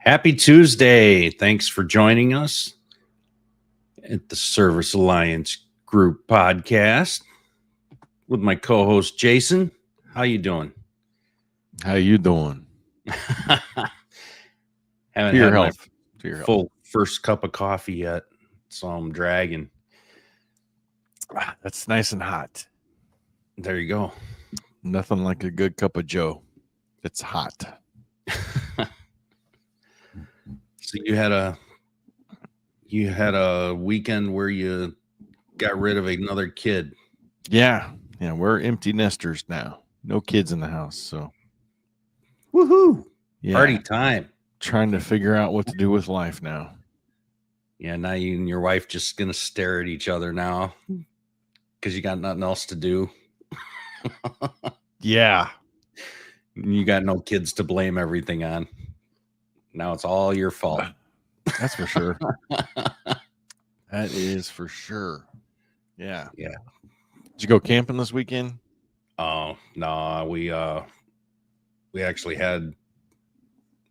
Happy Tuesday. Thanks for joining us at the Service Alliance Group podcast with my co-host Jason. How you doing? How you doing? Haven't To your had my health. To your full first cup of coffee yet, so I'm dragging. health. That's nice and hot. There you go. Nothing like a good cup of Joe. It's hot. So you had a weekend where you got rid of another kid. Yeah. We're empty nesters now. No kids in the house. So Woohoo! yeah, Party time. trying to figure out what to do with life now. Yeah, now you and your wife just gonna stare at each other now because you got nothing else to do. Yeah. You got no kids to blame everything on. Now it's all your fault. That's for sure. That is for sure. Yeah. Yeah. Did you go camping this weekend? Oh no, we actually had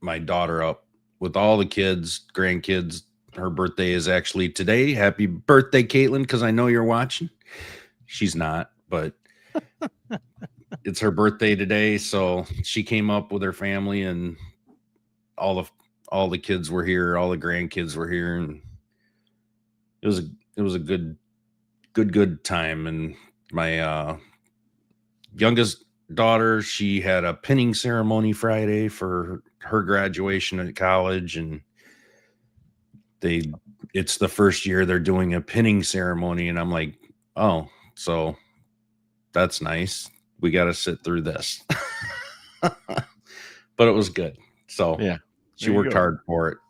my daughter up with all the kids, grandkids. Her birthday is actually today. Happy birthday, Caitlin, because I know you're watching. She's not, but it's her birthday today, so she came up with her family, and all the kids were here, all the grandkids were here, and it was a good time. And my youngest daughter, she had a pinning ceremony Friday for her graduation at college, and it's the first year they're doing a pinning ceremony, and I'm like, oh, so that's nice. We got to sit through this. But it was good. So Yeah. she worked hard for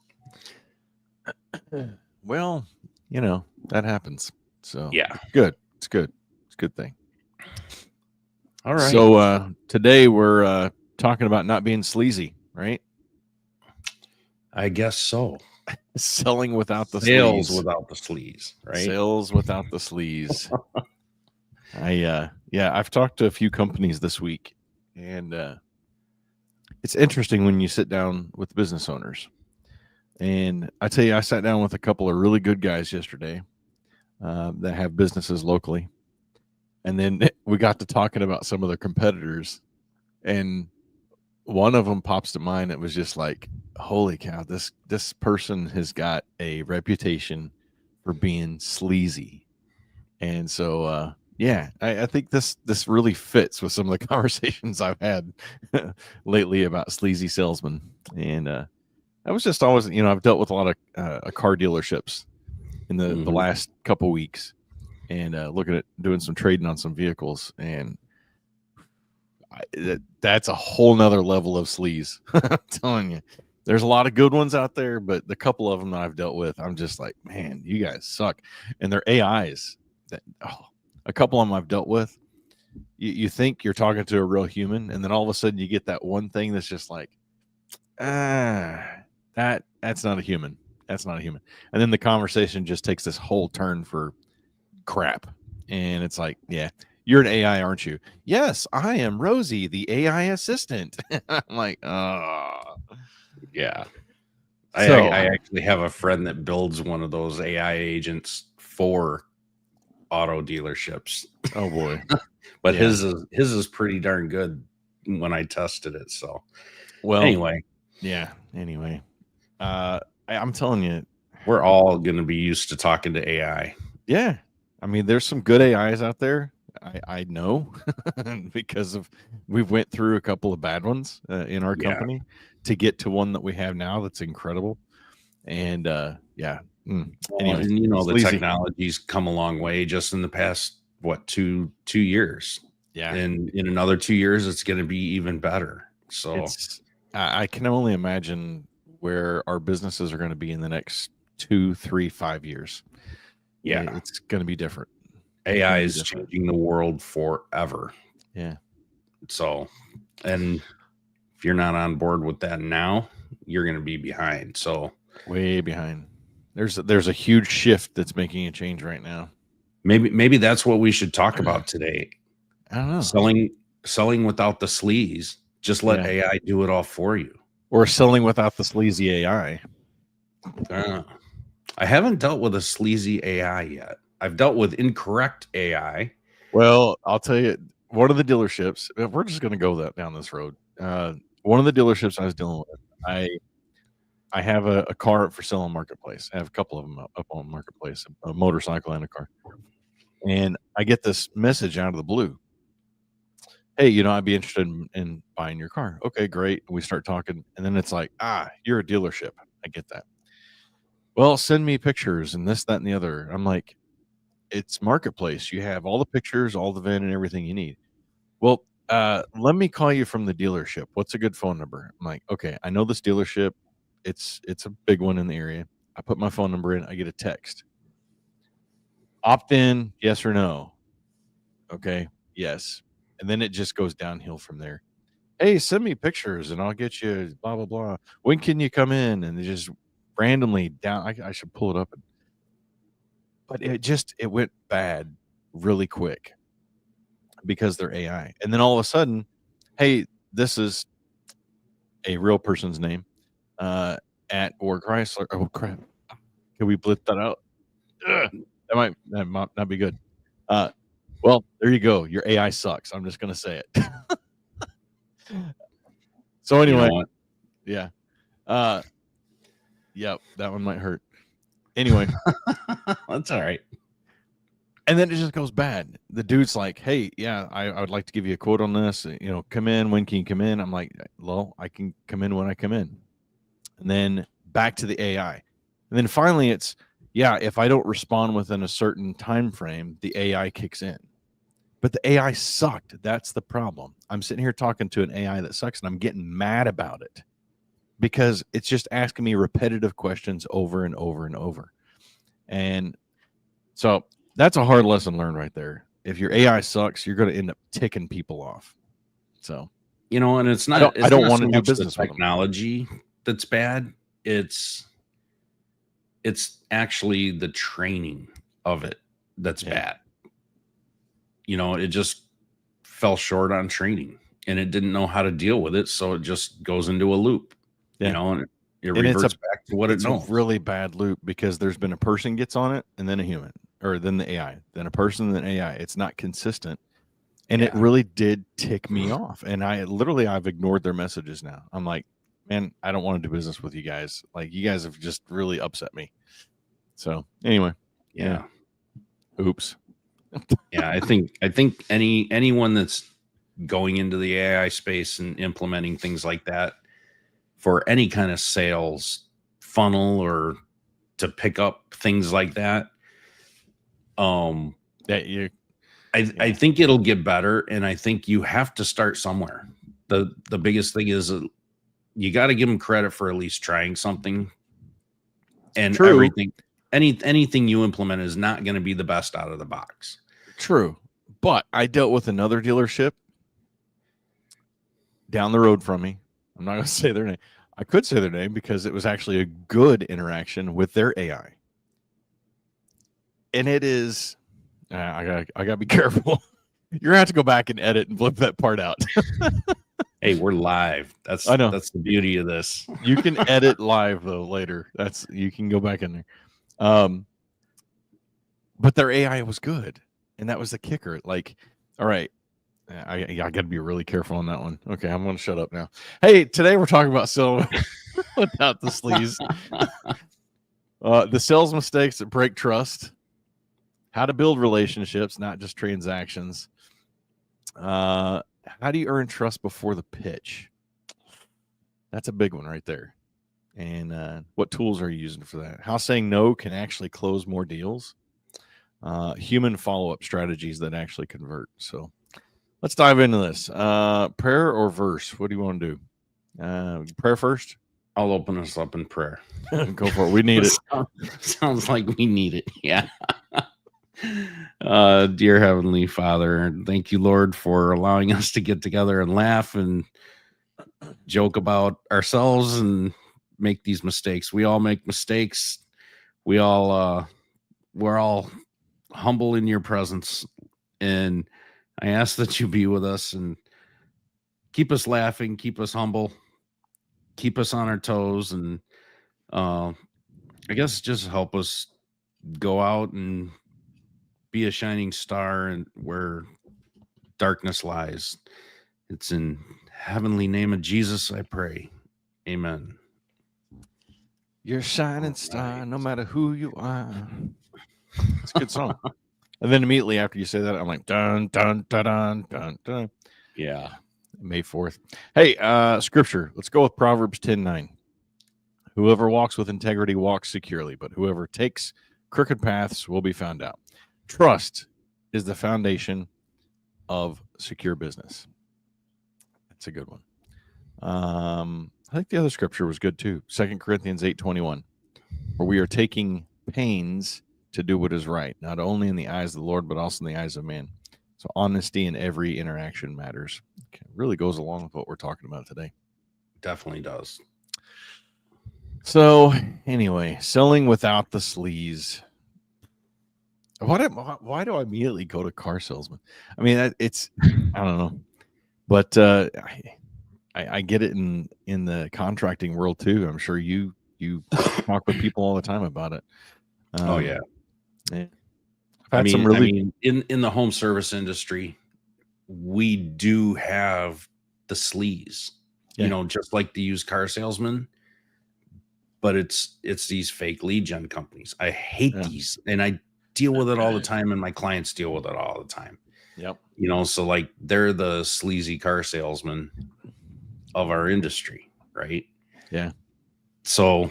it. Well, that happens. So yeah. Good. It's good. It's a good thing. All right. So today we're talking about not being sleazy, right? I guess so. Selling without the Sales sleaze. without the sleaze, right? Sales without the sleaze. I've talked to a few companies this week, and it's interesting when you sit down with business owners. And I tell you, I sat down with a couple of really good guys yesterday that have businesses locally. And then we got to talking about some of their competitors, and one of them pops to mind. It was just like, holy cow, this person has got a reputation for being sleazy. And so, I think this really fits with some of the conversations I've had lately about sleazy salesmen. And I was just always, I've dealt with a lot of car dealerships in the last couple weeks, and looking at doing some trading on some vehicles, and that's a whole nother level of sleaze. I'm telling you, there's a lot of good ones out there, but the couple of them that I've dealt with, I'm just like, man, you guys suck. And they're AIs. A couple of them I've dealt with, you think you're talking to a real human, and then all of a sudden you get that one thing that's just like, that's not a human. That's not a human. And then the conversation just takes this whole turn for crap. And it's like, yeah, you're an AI, aren't you? Yes, I am Rosie, the AI assistant. I'm like, oh. Yeah. So, I actually have a friend that builds one of those AI agents for auto dealerships. Oh boy. But his is pretty darn good when I tested it. So anyway. I'm telling you, we're all going to be used to talking to AI. Yeah. I mean, there's some good AIs out there. I know because we've went through a couple of bad ones in our company to get to one that we have now that's incredible. And Anyway, and the technology's come a long way just in the past 2 years. Yeah. And in another 2 years, it's going to be even better. So I can only imagine where our businesses are going to be in the next 2, 3, 5 years. Yeah, it's going to be different. AI is changing the world forever. Yeah. So, and if you're not on board with that now, you're going to be behind. So way behind. There's a huge shift that's making a change right now. Maybe that's what we should talk about today. I don't know. Selling without the sleaze. Just let AI do it all for you. or selling without the sleazy AI. I haven't dealt with a sleazy AI yet. I've dealt with incorrect AI. Well, I'll tell you, one of the dealerships, we're just going to go down this road. One of the dealerships I was dealing with, I have a car for sale on Marketplace. I have a couple of them up on Marketplace, a motorcycle and a car. And I get this message out of the blue. Hey, I'd be interested in buying your car. Okay, great. We start talking. And then it's like, you're a dealership. I get that. Well, send me pictures and this, that, and the other. I'm like, it's Marketplace. You have all the pictures, all the VIN, and everything you need. Well, let me call you from the dealership. What's a good phone number? I'm like, okay, I know this dealership. It's a big one in the area. I put my phone number in. I get a text. Opt in, yes or no? Okay, yes. And then it just goes downhill from there. Hey, send me pictures and I'll get you blah, blah, blah. When can you come in? And they just randomly down. I should pull it up. But it went bad really quick because they're AI. And then all of a sudden, hey, this is a real person's name at or Chrysler. Oh, crap. Can we blip that out? Ugh, that might not be good. Well, there you go. Your AI sucks. I'm just going to say it. So anyway, You know what? yeah. Yep, that one might hurt. Anyway, that's all right. And then it just goes bad. The dude's like, hey, yeah, I would like to give you a quote on this. Come in. When can you come in? I'm like, well, I can come in when I come in. And then back to the AI. And then finally it's, yeah, if I don't respond within a certain time frame, the AI kicks in. But the AI sucked. That's the problem. I'm sitting here talking to an AI that sucks, and I'm getting mad about it because it's just asking me repetitive questions over and over and over. And so that's a hard lesson learned right there. If your AI sucks, you're going to end up ticking people off. So, and it's not. I don't want so to do much business the with them. technology that's bad. It's actually the training of it that's bad. It just fell short on training, and it didn't know how to deal with it, so it just goes into a loop. And it reverts back to what it knows. It's a really bad loop because there's been a person gets on it, and then a human, or then the AI, then a person, then AI. It's not consistent. And it really did tick me off. And I've ignored their messages now. I'm like, man, I don't want to do business with you guys. Like, you guys have just really upset me. So anyway, yeah. Oops. Yeah, I think anyone that's going into the AI space and implementing things like that for any kind of sales funnel or to pick up things like that, I think it'll get better, and I think you have to start somewhere. The biggest thing is you got to give them credit for at least trying something. And anything you implement is not going to be the best out of the box. True. But I dealt with another dealership down the road from me. I'm not going to say their name. I could say their name because it was actually a good interaction with their AI. And it is, I gotta be careful. You're gonna have to go back and edit and flip that part out. Hey, we're live. That's the beauty of this. You can edit live though later. You can go back in there. But their AI was good, and that was the kicker. Like, all right, I got to be really careful on that one. Okay, I'm going to shut up now. Hey, today we're talking about selling without the sleaze. The sales mistakes that break trust. How to build relationships, not just transactions. How do you earn trust before the pitch? That's a big one right there. And what tools are you using for that? How saying no can actually close more deals. Human follow-up strategies that actually convert. So let's dive into this. Prayer or verse? What do you want to do? Prayer first? I'll open us up in prayer. Go for it. We need it. Sounds like we need it. Yeah. Dear Heavenly Father, thank you, Lord, for allowing us to get together and laugh and joke about ourselves and make these mistakes. We all make mistakes. We're all humble in your presence, and I ask that you be with us and keep us laughing, keep us humble, keep us on our toes, and I guess just help us go out and be a shining star and where darkness lies. It's in heavenly name of Jesus I pray. Amen. You're a shining All star, right. no matter who you are. It's a good song. And then immediately after you say that, I'm like, dun, dun, dun, dun, dun, dun. Yeah. May 4th. Hey, scripture. Let's go with Proverbs 10:9. Whoever walks with integrity walks securely, but whoever takes crooked paths will be found out. Trust is the foundation of secure business. That's a good one. I think the other scripture was good too. 2 Corinthians 8:21. For we are taking pains to do what is right, not only in the eyes of the Lord, but also in the eyes of man. So honesty in every interaction matters. It really goes along with what we're talking about today. Definitely does. So anyway, selling without the sleaze. Why do I immediately go to car salesman? I mean, it's I don't know, but I get it in the contracting world too. I'm sure you talk with people all the time about it. Oh yeah. I've had some really. In the home service industry, we do have the sleaze, just like the used car salesman. But it's these fake lead gen companies. I hate these, and I deal with it all the time, and my clients deal with it all the time. Yep. So like they're the sleazy car salesman of our industry, right? Yeah. So,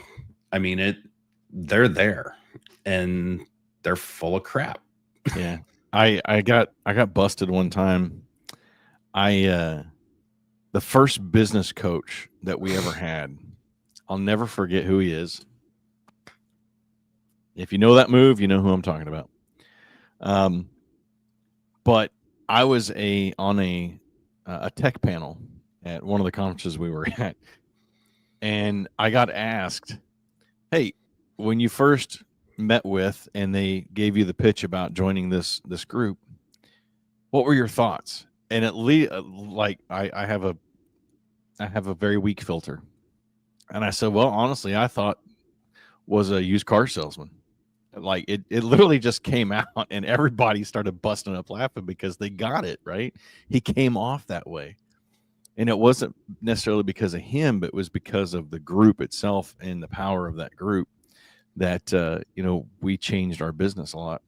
they're there, and they're full of crap. Yeah. I got busted one time. The first business coach that we ever had, I'll never forget who he is. If you know that move, you know who I'm talking about. But I was on a tech panel at one of the conferences we were at, and I got asked, "Hey, when you first met with and they gave you the pitch about joining this group, what were your thoughts?" And at least, like I have a very weak filter, and I said, "Well, honestly, I thought was a used car salesman." Like it literally just came out, and everybody started busting up laughing because they got it right. He came off that way, and it wasn't necessarily because of him, but it was because of the group itself and the power of that group that we changed our business a lot.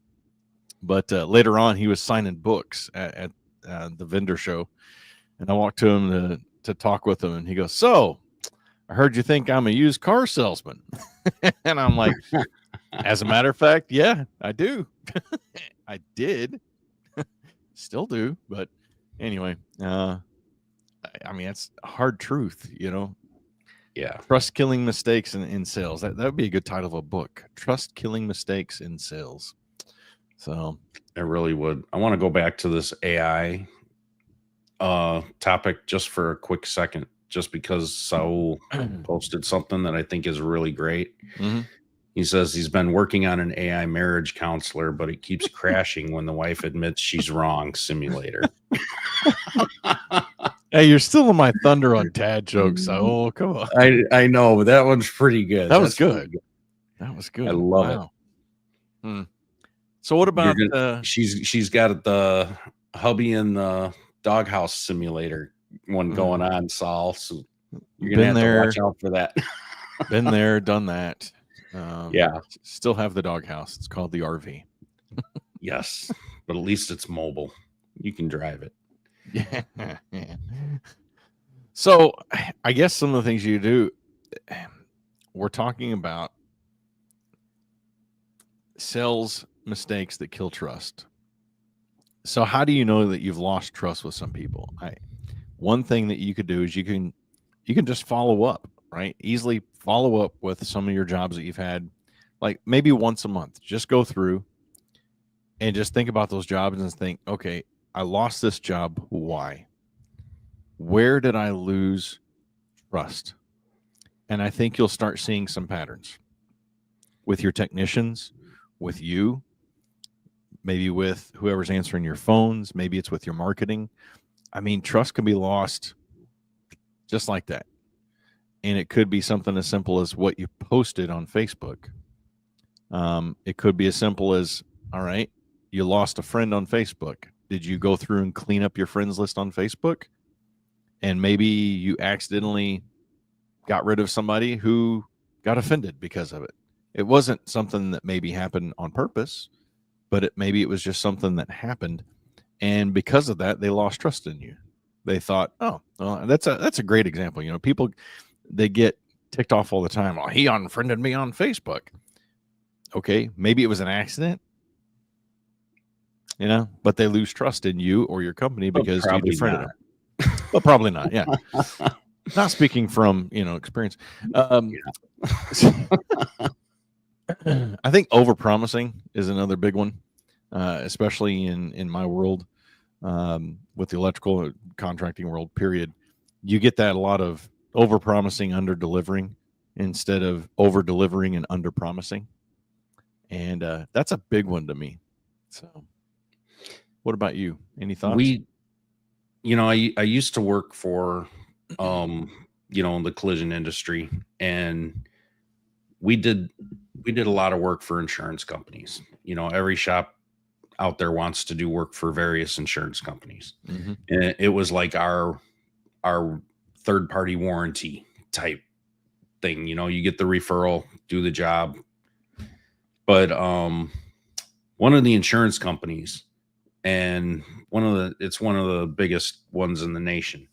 But later on, he was signing books at the vendor show, and I walked to him to talk with him, and he goes, "So, I heard you think I'm a used car salesman," and I'm like, "As a matter of fact, yeah, I do. I did, still do." But anyway, it's a hard truth, Yeah. Trust killing mistakes in sales. That would be a good title of a book. Trust killing mistakes in sales. So I really would. I want to go back to this AI topic just for a quick second, just because Saul posted something that I think is really great. Mm-hmm. He says he's been working on an AI marriage counselor, but it keeps crashing when the wife admits she's wrong. Simulator. Hey, you're still in my thunder on dad jokes. Oh, come on. I know, but that one's pretty good. That was good. That was good. I love it. So what about she's got the hubby and the doghouse simulator one going on, Saul. So you're gonna have to watch out for that. Been there, done that. Yeah. Still have the doghouse. It's called the RV. Yes, but at least it's mobile. You can drive it. Yeah. So I guess some of the things you do, we're talking about sales mistakes that kill trust. So how do you know that you've lost trust with some people? One thing that you could do is you can just follow up, right? Easily follow up with some of your jobs that you've had, like maybe once a month. Just go through and just think about those jobs and think, okay, I lost this job. Why? Where did I lose trust? And I think you'll start seeing some patterns with your technicians, with you, maybe with whoever's answering your phones. Maybe it's with your marketing. I mean, trust can be lost just like that. and it could be something as simple as what you posted on Facebook. It could be as simple as, all right, you lost a friend on Facebook. Did you go through and clean up your friends list on Facebook? And maybe you accidentally got rid of somebody who got offended because of it. It wasn't something that maybe happened on purpose, but maybe it was just something that happened. And because of that, they lost trust in you. They thought, oh, well, that's a great example. You know, people, they get ticked off all the time. Oh, he unfriended me on Facebook. Okay, maybe it was an accident, you know, but they lose trust in you or your company because you defriended them. But probably not. Yeah. Not speaking from, experience. I think overpromising is another big one, especially in my world, with the electrical contracting world, period. You get that a lot of overpromising, under delivering instead of over delivering and under promising. And that's a big one to me. So what about you? Any thoughts? I used to work for, the collision industry, and we did a lot of work for insurance companies. Every shop out there wants to do work for various insurance companies. Mm-hmm. And it was like our third party warranty type thing. You get the referral, do the job. But one of the insurance companies, and it's one of the biggest ones in the nation,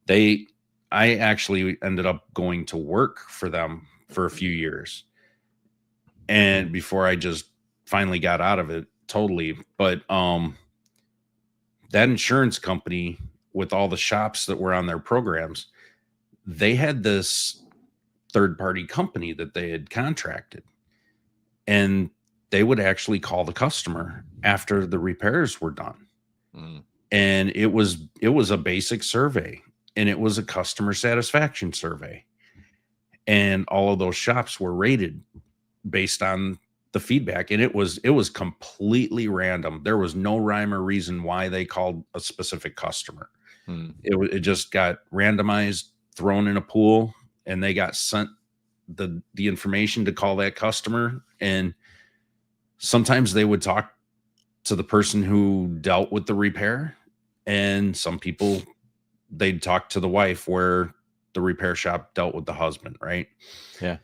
I actually ended up going to work for them for a few years, and before I just finally got out of it totally. But that insurance company, with all the shops that were on their programs, they had this third party company that they had contracted, and they would actually call the customer after the repairs were done. And it was a basic survey, and it was a customer satisfaction survey, and all of those shops were rated based on the feedback, and it was completely random. There was no rhyme or reason why they called a specific customer. It just got randomized, thrown in a pool, and they got sent the information to call that customer. And sometimes they would talk to the person who dealt with the repair, and some people, they'd talk to the wife, where the repair shop dealt with the husband, right? Yeah.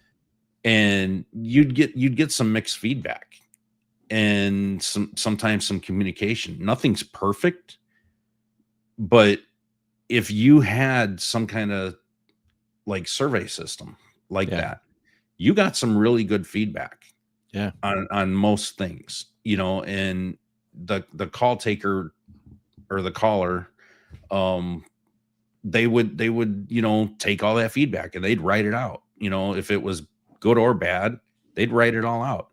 And you'd get some mixed feedback, and sometimes some communication. Nothing's perfect, but if you had some kind of like survey system like that, you got some really good feedback. Yeah. On most things, and the call taker or the caller, they would take all that feedback and they'd write it out. If it was good or bad, they'd write it all out.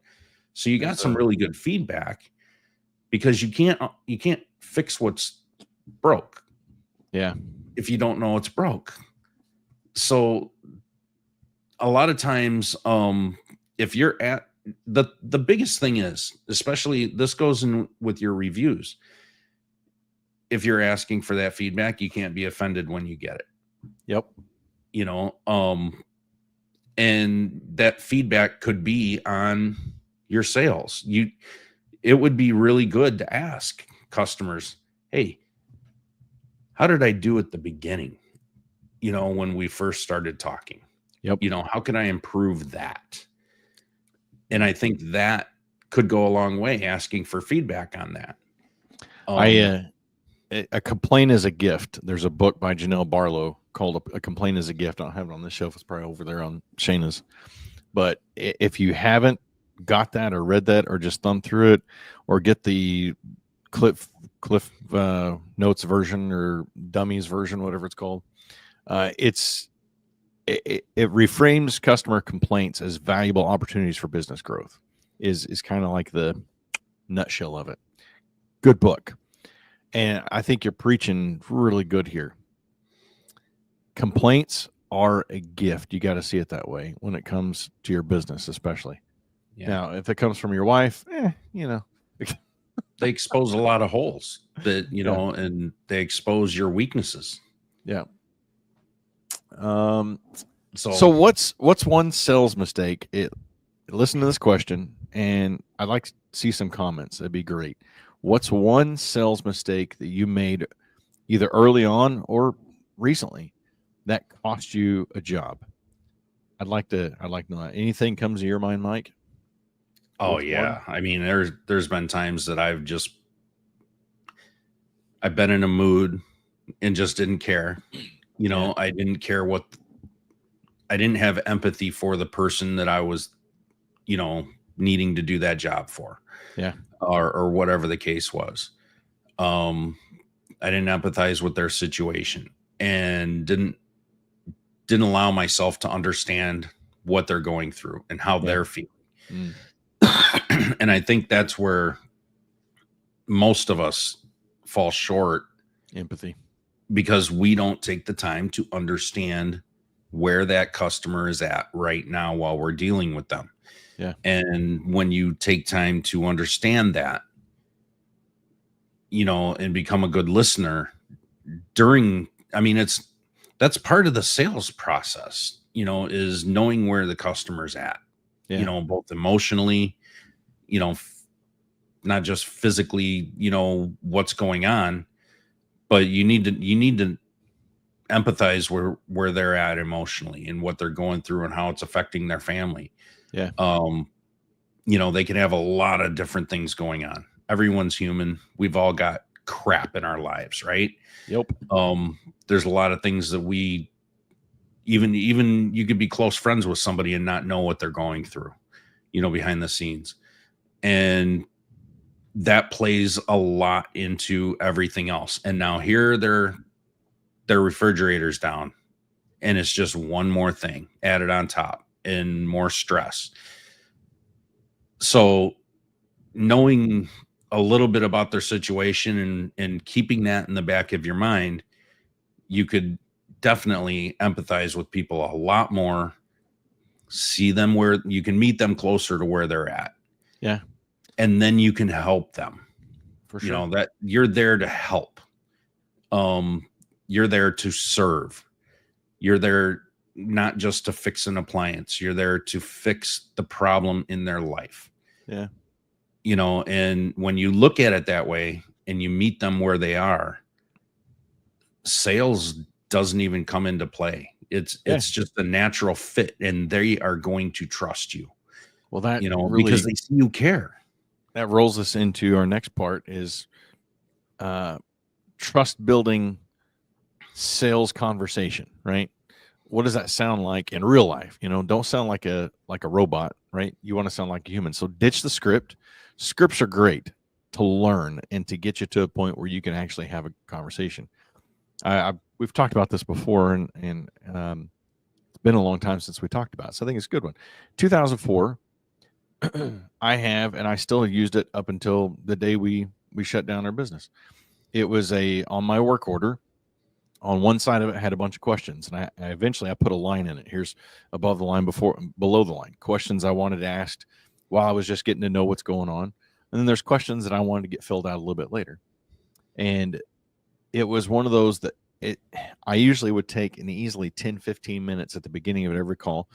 So you got some really good feedback, because you can't fix what's broke. Yeah. If you don't know it's broke. So a lot of times, if you're at the biggest thing is, especially this goes in with your reviews, if you're asking for that feedback, you can't be offended when you get it. Yep. And that feedback could be on your sales. It would be really good to ask customers, hey, how did I do at the beginning? When we first started talking. Yep. How can I improve that? And I think that could go a long way, asking for feedback on that. A complaint is a gift. There's a book by Janelle Barlow called A Complaint is a Gift. I don't have it on this shelf. It's probably over there on Shayna's. But if you haven't got that or read that or just thumbed through it or get the Cliff Notes version or Dummies version, whatever it's called, it reframes customer complaints as valuable opportunities for business growth is kind of like the nutshell of it. Good book. And I think you're preaching really good here. Complaints are a gift. You got to see it that way when it comes to your business, especially. Yeah. Now, if it comes from your wife, they expose a lot of holes that, and they expose your weaknesses. Yeah. So So, what's one sales mistake? Listen to this question, and I'd like to see some comments. That'd be great. What's one sales mistake that you made either early on or recently that cost you a job? I'd like to know that. Anything comes to your mind, Mike? oh What's one? yeah, I mean, there's been times that I've been in a mood and just didn't care. Yeah, I didn't care I didn't have empathy for the person that I was, you know, needing to do that job for, yeah, or whatever the case was. Um, I didn't empathize with their situation and didn't allow myself to understand what they're going through and how yeah. they're feeling. Mm, And I think that's where most of us fall short empathy. because we don't take the time to understand where that customer is at right now while we're dealing with them. Yeah, And when you take time to understand that, and become a good listener during, I mean, that's part of the sales process, is knowing where the customer's at, yeah, both emotionally, you know, f- not just physically, what's going on, but you need to empathize where they're at emotionally and what they're going through and how it's affecting their family. yeah. um they can have a lot of different things going on. Everyone's human. We've all got crap in our lives, right? Yep. There's a lot of things that we even you could be close friends with somebody and not know what they're going through, behind the scenes. And that plays a lot into everything else. And now here their refrigerators down, and it's just one more thing added on top and more stress. So knowing a little bit about their situation and keeping that in the back of your mind, you could definitely empathize with people a lot more, see them where you can meet them closer to where they're at, Yeah, and then you can help them. for sure. That you're there to help. Um, you're there to serve. You're there not just to fix an appliance, you're there to fix the problem in their life. Yeah, And when you look at it that way and you meet them where they are, sales doesn't even come into play. it's yeah. it's just a natural fit, and they are going to trust you, Well, that because really they see you care. that rolls us into our next part is uh, trust building sales conversation, right? What does that sound like in real life? Don't sound like a robot, right? You want to sound like a human. So ditch the script. Scripts are great to learn and to get you to a point where you can actually have a conversation. We've talked about this before, and it's been a long time since we talked about it, so I think it's a good one. 2004, I have, and I still used it up until the day we shut down our business. It was on my work order. On one side of it had a bunch of questions, and I eventually I put a line in it. Here's above the line, below the line, questions I wanted to ask while I was just getting to know what's going on, and then there's questions that I wanted to get filled out a little bit later. And it was one of those that I usually would take an easily 10-15 minutes at the beginning of every call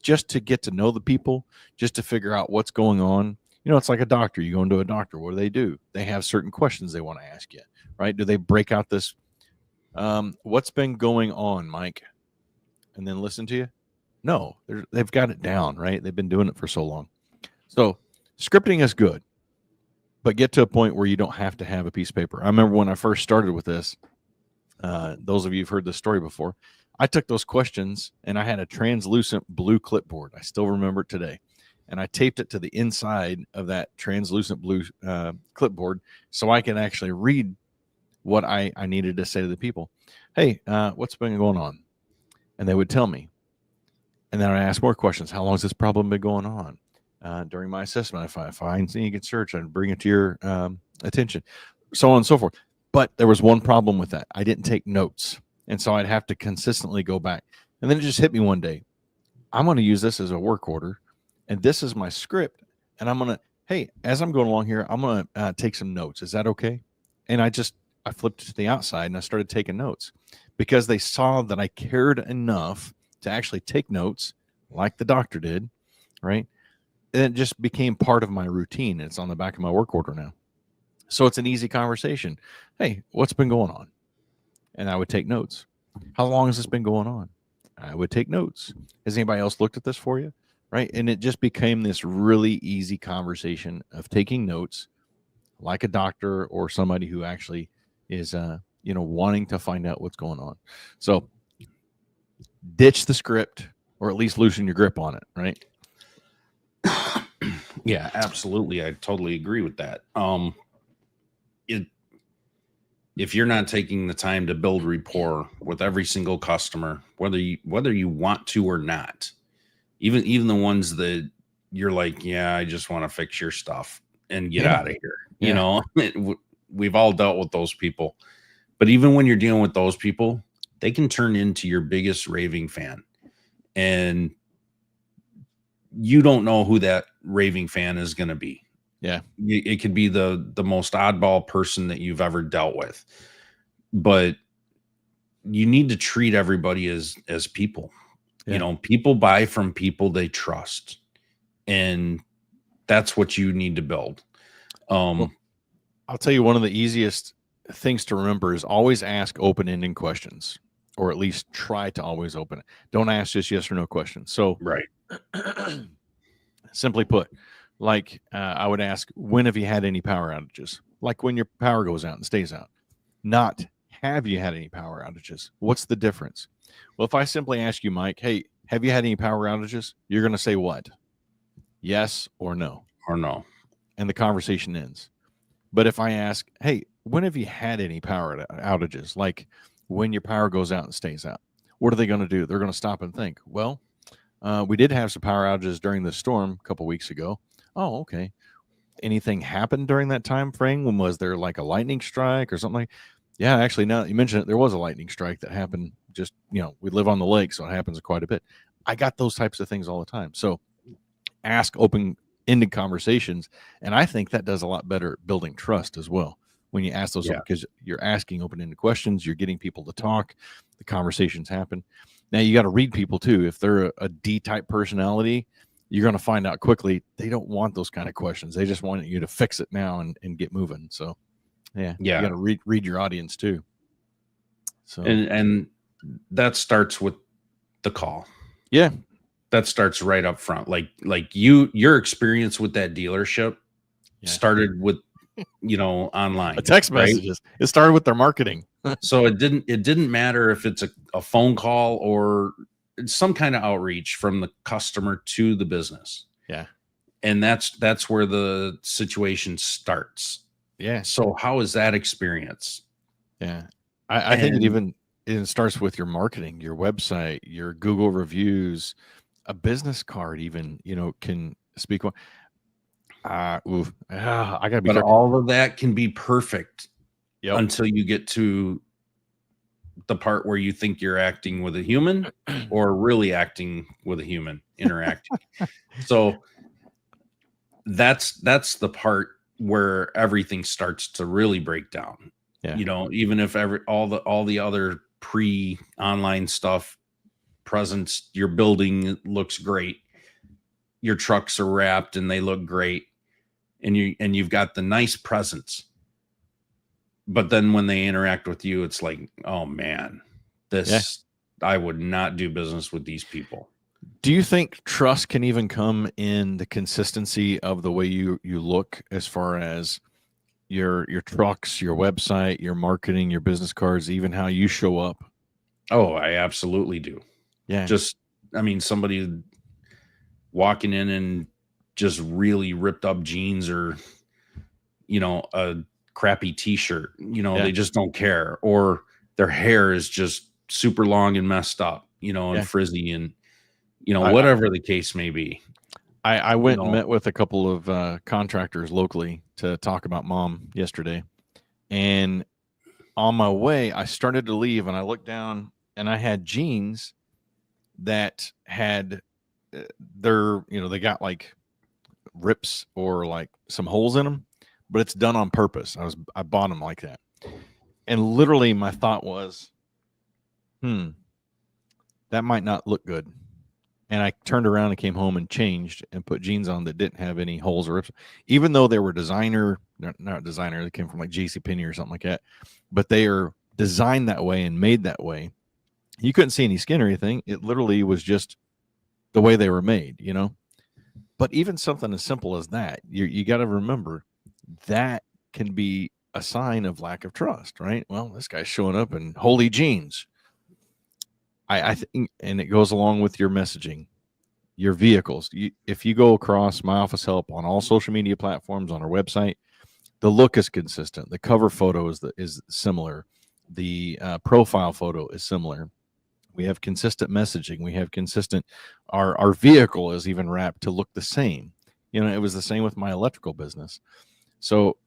just to get to know the people, just to figure out what's going on. It's like a doctor. You go into a doctor, what do? They have certain questions they want to ask you, right? Do they break out this what's been going on, Mike, and then listen to you? No, they've got it down, right? They've been doing it for so long. So scripting is good, but get to a point where you don't have to have a piece of paper. I remember when I first started with this, those of you who've heard this story before, I took those questions and I had a translucent blue clipboard. I still remember it today. And I taped it to the inside of that translucent blue clipboard so I could actually read what I needed to say to the people. Hey, what's been going on? And they would tell me. And then I ask more questions. How long has this problem been going on? During my assessment, if I find anything you can search, I'd bring it to your attention, so on and so forth. But there was one problem with that. I didn't take notes. And so I'd have to consistently go back. And then it just hit me one day. I'm going to use this as a work order. And this is my script. And I'm going to, hey, as I'm going along here, I'm going to take some notes. Is that okay? And I flipped to the outside and I started taking notes because they saw that I cared enough to actually take notes like the doctor did, right? And it just became part of my routine. It's on the back of my work order now. So it's an easy conversation. Hey, what's been going on? And I would take notes. How long has this been going on? I would take notes. Has anybody else looked at this for you? Right. And it just became this really easy conversation of taking notes like a doctor or somebody who actually is, wanting to find out what's going on. So ditch the script or at least loosen your grip on it. Right. Yeah, absolutely. I totally agree with that. If you're not taking the time to build rapport with every single customer, whether you want to or not, even the ones that you're like, yeah, I just want to fix your stuff and get out of here. Yeah. We've all dealt with those people. But even when you're dealing with those people, they can turn into your biggest raving fan. And you don't know who that raving fan is going to be. Yeah. It could be the most oddball person that you've ever dealt with. But you need to treat everybody as people. Yeah. People buy from people they trust. And that's what you need to build. Well, I'll tell you, one of the easiest things to remember is always ask open-ended questions, or at least try to always open it. Don't ask just yes or no questions. So, right. Simply put, like I would ask, when have you had any power outages? Like when your power goes out and stays out. Not have you had any power outages? What's the difference? Well, if I simply ask you, Mike, hey, have you had any power outages? You're going to say what? Yes or no. Or no. And the conversation ends. But if I ask, hey, when have you had any power outages? Like when your power goes out and stays out, what are they going to do? They're going to stop and think, well, we did have some power outages during the storm a couple weeks ago. Oh, okay. Anything happened during that time frame? When was there like a lightning strike or something like? Yeah, actually, now that you mention it, there was a lightning strike that happened. Just, we live on the lake, so it happens quite a bit. I got those types of things all the time. So ask open-ended conversations, and I think that does a lot better at building trust as well. When you ask those, because you're asking open-ended questions, you're getting people to talk, the conversations happen. Now you got to read people too. If they're a D-type personality, you're going to find out quickly they don't want those kind of questions. They just want you to fix it now and get moving. So, you got to read your audience too. So, and that starts with the call. Yeah, that starts right up front. Like your experience with that dealership started with online, text messages. Right? It started with their marketing. So it didn't matter if it's a phone call or some kind of outreach from the customer to the business. Yeah. And that's where the situation starts. Yeah. So how is that experience? Yeah. I think it starts with your marketing, your website, your Google reviews, a business card even, can speak on. I gotta be. But all of that can be perfect until you get to the part where you think you're acting with a human or really acting with a human interacting. So that's the part where everything starts to really break down. Yeah. Even if all the other pre-online stuff presents your building looks great, your trucks are wrapped and they look great, and you've got the nice presence, but then when they interact with you, it's like, oh man, I would not do business with these people. Do you think trust can even come in the consistency of the way you look, as far as your trucks, your website, your marketing, your business cards, even how you show up? Oh, I absolutely do. Yeah. Somebody walking in and just really ripped up jeans or, a crappy t-shirt, they just don't care, or their hair is just super long and messed up, and frizzy and, whatever the case may be. I went and met with a couple of contractors locally to talk about Mom yesterday. And on my way, I started to leave and I looked down and I had jeans that had they got like rips or like some holes in them, but it's done on purpose. I bought them like that. And literally my thought was, that might not look good. And I turned around and came home and changed and put jeans on that didn't have any holes or rips, even though they were not designer, they came from like JCPenney or something like that, but they are designed that way and made that way. You couldn't see any skin or anything. It literally was just the way they were made, you know? But even something as simple as that, you got to remember that can be a sign of lack of trust, right? Well, this guy's showing up in holy jeans. I think, and it goes along with your messaging, your vehicles. If you go across My Office Help on all social media platforms, on our website, the look is consistent. The cover photo is similar. The profile photo is similar. We have consistent messaging. We have consistent. Our vehicle is even wrapped to look the same. You know, it was the same with my electrical business. So,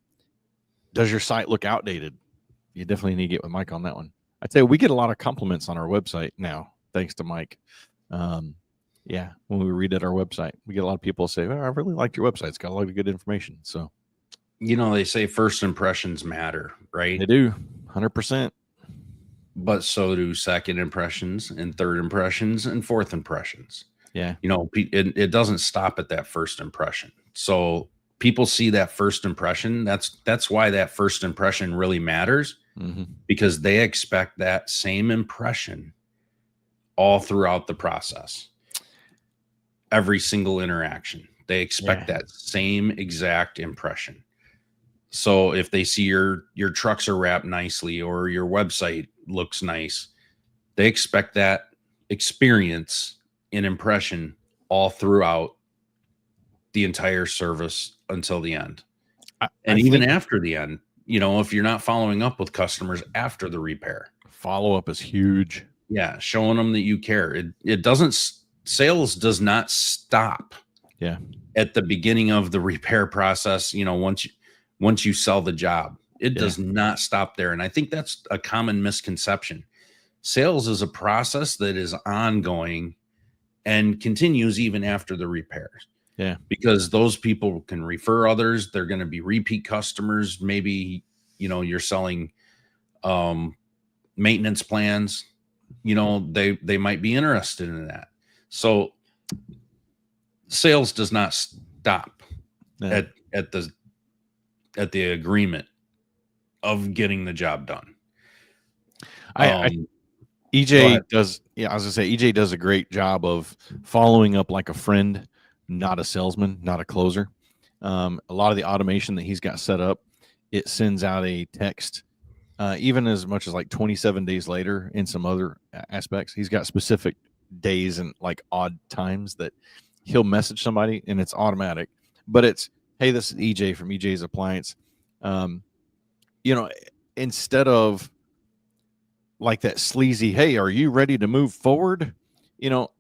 does your site look outdated? You definitely need to get with Mike on that one. I'd say we get a lot of compliments on our website now, thanks to Mike. Yeah, when we read at our website, we get a lot of people say, oh, I really liked your website. It's got a lot of good information. So, You know, they say first impressions matter, right? they do, 100%. But so do second impressions and third impressions and fourth impressions. Yeah. You know, it doesn't stop at that first impression. So people see that first impression. That's why that first impression really matters, because they expect that same impression all throughout the process. Every single interaction, they expect that same exact impression. So if they see your trucks are wrapped nicely or your website looks nice, they expect that experience and impression all throughout the entire service until the end. And even after the end, you know, if you're not following up with customers after the repair, follow-up is huge. Yeah, showing them that you care. It doesn't, sales does not stop at the beginning of the repair process. You know, once you sell the job, it does not stop there. And I think that's a common misconception. Sales is a process that is ongoing and continues even after the repairs. Yeah. Because those people can refer others. They're going to be repeat customers. Maybe, you know, you're selling maintenance plans. You know, they might be interested in that. So sales does not stop at the agreement of getting the job done. EJ does. Yeah, I was gonna say EJ does a great job of following up like a friend, not a salesman, not a closer. A lot of the automation that he's got set up, it sends out a text, even as much as like 27 days later. In some other aspects, he's got specific days and like odd times that he'll message somebody, and it's automatic. But it's, hey, this is EJ from EJ's Appliance. You know, instead of like that sleazy, hey, are you ready to move forward? You know,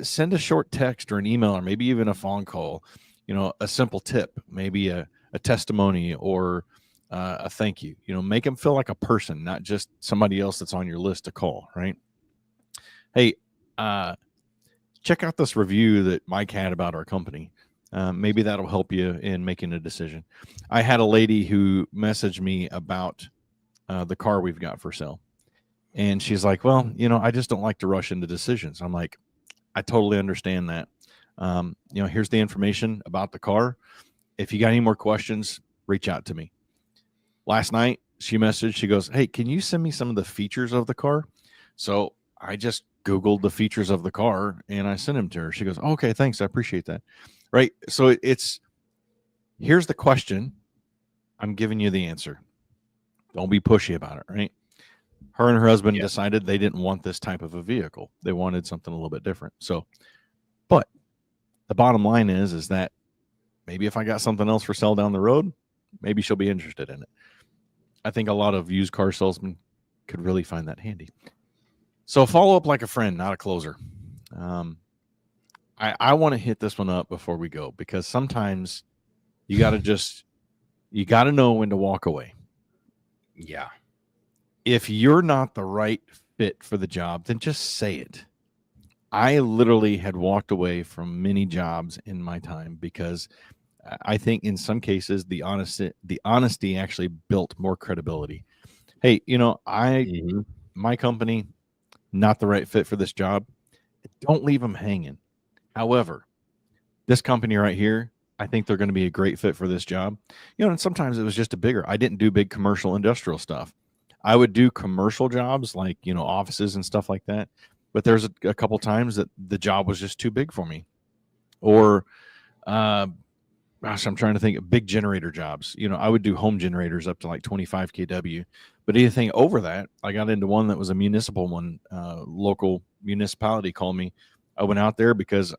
send a short text or an email or maybe even a phone call, you know, a simple tip, maybe a testimony or a thank you. You know, make them feel like a person, not just somebody else that's on your list to call, right? Hey, check out this review that Mike had about our company. Maybe that'll help you in making a decision. I had a lady who messaged me about the car we've got for sale. And she's like, well, you know, I just don't like to rush into decisions. I'm like, I totally understand that. You know, here's the information about the car. If you got any more questions, reach out to me. Last night, she messaged, she goes, hey, can you send me some of the features of the car? So I just Googled the features of the car and I sent them to her. She goes, oh, okay, thanks. I appreciate that. Right. So it's, here's the question. I'm giving you the answer. Don't be pushy about it. Right. Her and her husband decided they didn't want this type of a vehicle. They wanted something a little bit different. So, but the bottom line is that maybe if I got something else for sale down the road, maybe she'll be interested in it. I think a lot of used car salesmen could really find that handy. So follow up like a friend, not a closer. I want to hit this one up before we go, because sometimes you got to know when to walk away. Yeah. If you're not the right fit for the job, then just say it. I literally had walked away from many jobs in my time because I think in some cases the honesty actually built more credibility. Hey, you know, my company, not the right fit for this job. Don't leave them hanging. However, this company right here, I think they're going to be a great fit for this job. And sometimes it was just a bigger. I didn't do big commercial industrial stuff. I would do commercial jobs like, offices and stuff like that. But there's a couple times that the job was just too big for me. Or, I'm trying to think of big generator jobs. I would do home generators up to like 25 kW. But anything over that, I got into one that was a municipal one. Local municipality called me. I went out there because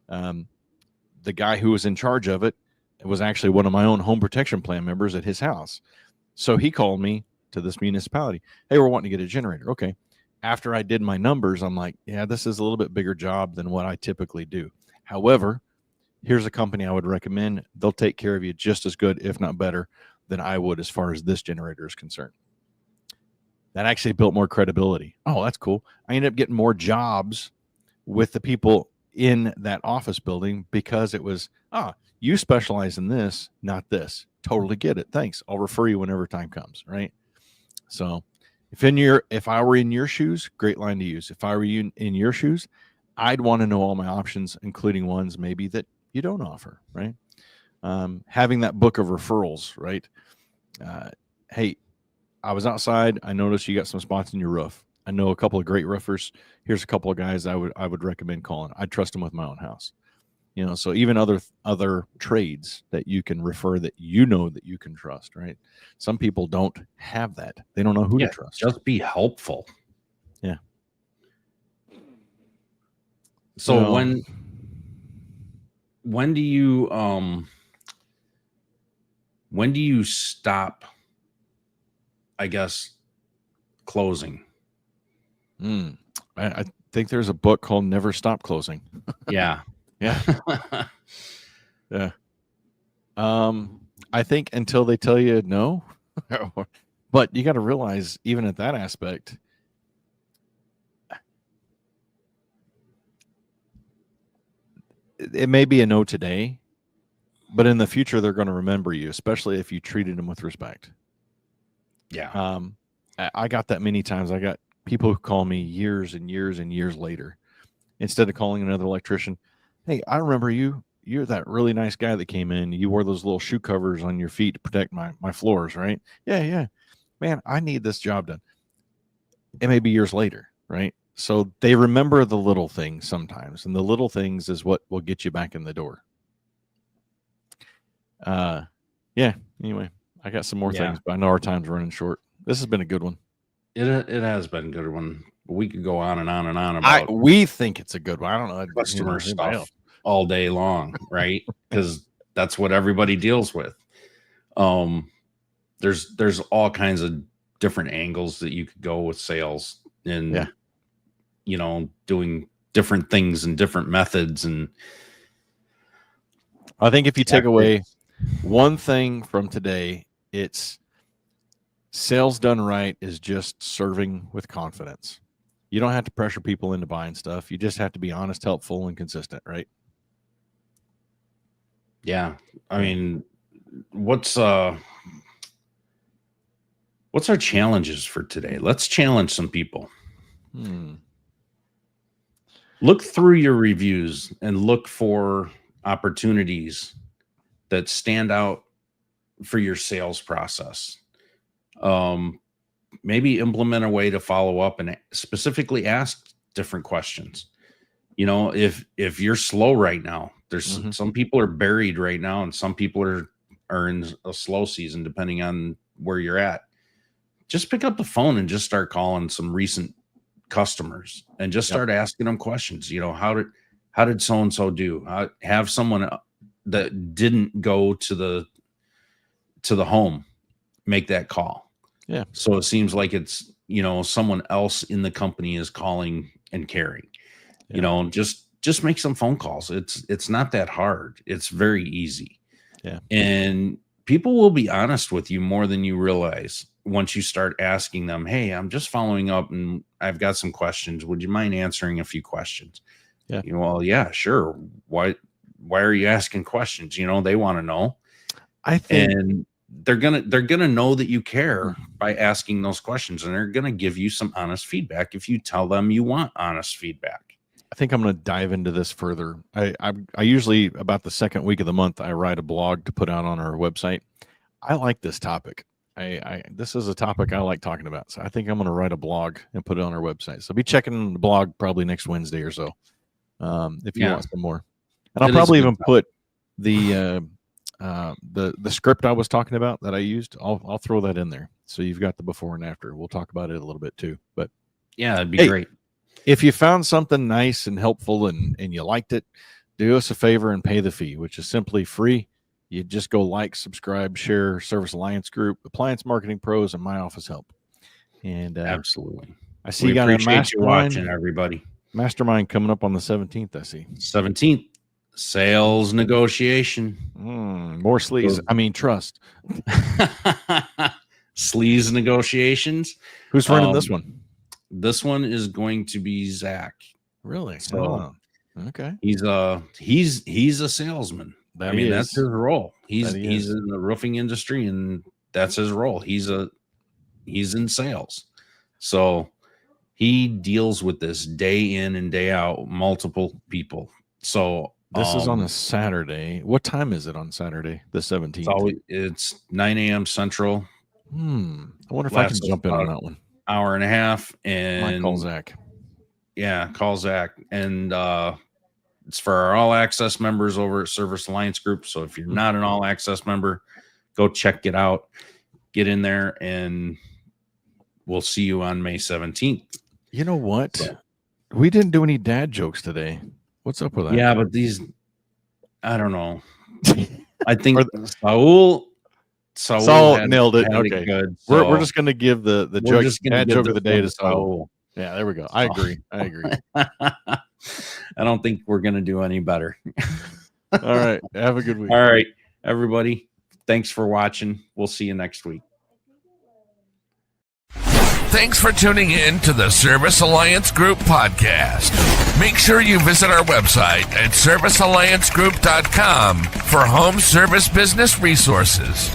the guy who was in charge of it was actually one of my own home protection plan members at his house. So he called me to this municipality. Hey, we're wanting to get a generator. Okay. After I did my numbers, I'm like, yeah, this is a little bit bigger job than what I typically do. However, here's a company I would recommend. They'll take care of you just as good, if not better, than I would as far as this generator is concerned. That actually built more credibility. Oh, that's cool. I ended up getting more jobs with the people in that office building because it was, you specialize in this, not this. Totally get it. Thanks. I'll refer you whenever time comes. Right. So if I were in your shoes, great line to use. If I were in your shoes, I'd want to know all my options, including ones maybe that you don't offer. Right. Having that book of referrals. Right. Hey, I was outside. I noticed you got some spots in your roof. I know a couple of great roofers. Here's a couple of guys I would recommend calling. I'd trust them with my own house. So even other trades that you can refer that that you can trust, right? Some people don't have that. They don't know who to trust. Just be helpful. Yeah. So when do you stop, I guess, closing? I think there's a book called Never Stop Closing. Yeah. Yeah. Yeah. I think until they tell you no, but you got to realize even at that aspect, it may be a no today, but in the future, they're going to remember you, especially if you treated them with respect. Yeah. I got that many times. I got people who call me years and years and years later, instead of calling another electrician. Hey, I remember you. You're that really nice guy that came in. You wore those little shoe covers on your feet to protect my floors, right? Yeah. Man, I need this job done. It may be years later, right? So they remember the little things sometimes, and the little things is what will get you back in the door. Yeah. Anyway, I got some more things, but I know our time's running short. This has been a good one. It has been a good one. We could go on and on and on about. We think it's a good one. I don't know customer stuff all day long, right? Because that's what everybody deals with. There's all kinds of different angles that you could go with sales, and doing different things and different methods. And I think if you take away one thing from today, it's sales done right is just serving with confidence. You don't have to pressure people into buying stuff. You just have to be honest, helpful, and consistent, right? Yeah. I mean, what's our challenges for today? Let's challenge some people. Look through your reviews and look for opportunities that stand out for your sales process. Maybe implement a way to follow up and specifically ask different questions. If you're slow right now, there's some people are buried right now, and some people are in a slow season, depending on where you're at. Just pick up the phone and just start calling some recent customers and just start asking them questions. How did so-and-so do? Have someone that didn't go to the home make that call. Yeah. So it seems like it's, someone else in the company is calling and caring. Just make some phone calls. It's not that hard. It's very easy. Yeah. And people will be honest with you more than you realize once you start asking them, hey, I'm just following up and I've got some questions. Would you mind answering a few questions? Yeah. Well, yeah, sure. Why are you asking questions? They want to know. I think, and they're gonna know that you care by asking those questions, and they're gonna give you some honest feedback if you tell them you want honest feedback. I think I'm going to dive into this further. I usually about the second week of the month I write a blog to put out on our website. I like this topic. This is a topic I like talking about. So I think I'm going to write a blog and put it on our website. So be checking the blog probably next Wednesday or so. If you want some more. And I'll probably even put the script I was talking about that I used. I'll throw that in there. So you've got the before and after. We'll talk about it a little bit too. But yeah, that'd be great. If you found something nice and helpful and you liked it, do us a favor and pay the fee, which is simply free. You just go like, subscribe, share Service Alliance Group, Appliance Marketing Pros, and My Office Help. And absolutely. I see you got a mastermind. Watching, everybody. Mastermind coming up on the 17th, I see. 17th. Sales negotiation. More sleaze. Trust. Sleaze negotiations. Who's running this one? This one is going to be Zach. Really? So, okay. He's a salesman. That's his role. He's in the roofing industry, and that's his role. He's in sales. So he deals with this day in and day out, multiple people. So this is on a Saturday. What time is it on Saturday, the 17th? It's 9 a.m. Central. I wonder if I can jump in on that one. Hour and a half, and might call Zach. Yeah, call Zach. And it's for our all access members over at Service Alliance Group. So if you're not an all access member, go check it out. Get in there, and we'll see you on May 17th. You know what? So, we didn't do any dad jokes today. What's up with that? Yeah, but I don't know. I think Saul nailed it. Okay, good. So we're just going to give the dad joke of the day to Saul. Yeah, there we go. I agree. I don't think we're going to do any better. All right. Have a good week. All right, everybody. Thanks for watching. We'll see you next week. Thanks for tuning in to the Service Alliance Group podcast. Make sure you visit our website at servicealliancegroup.com for home service business resources.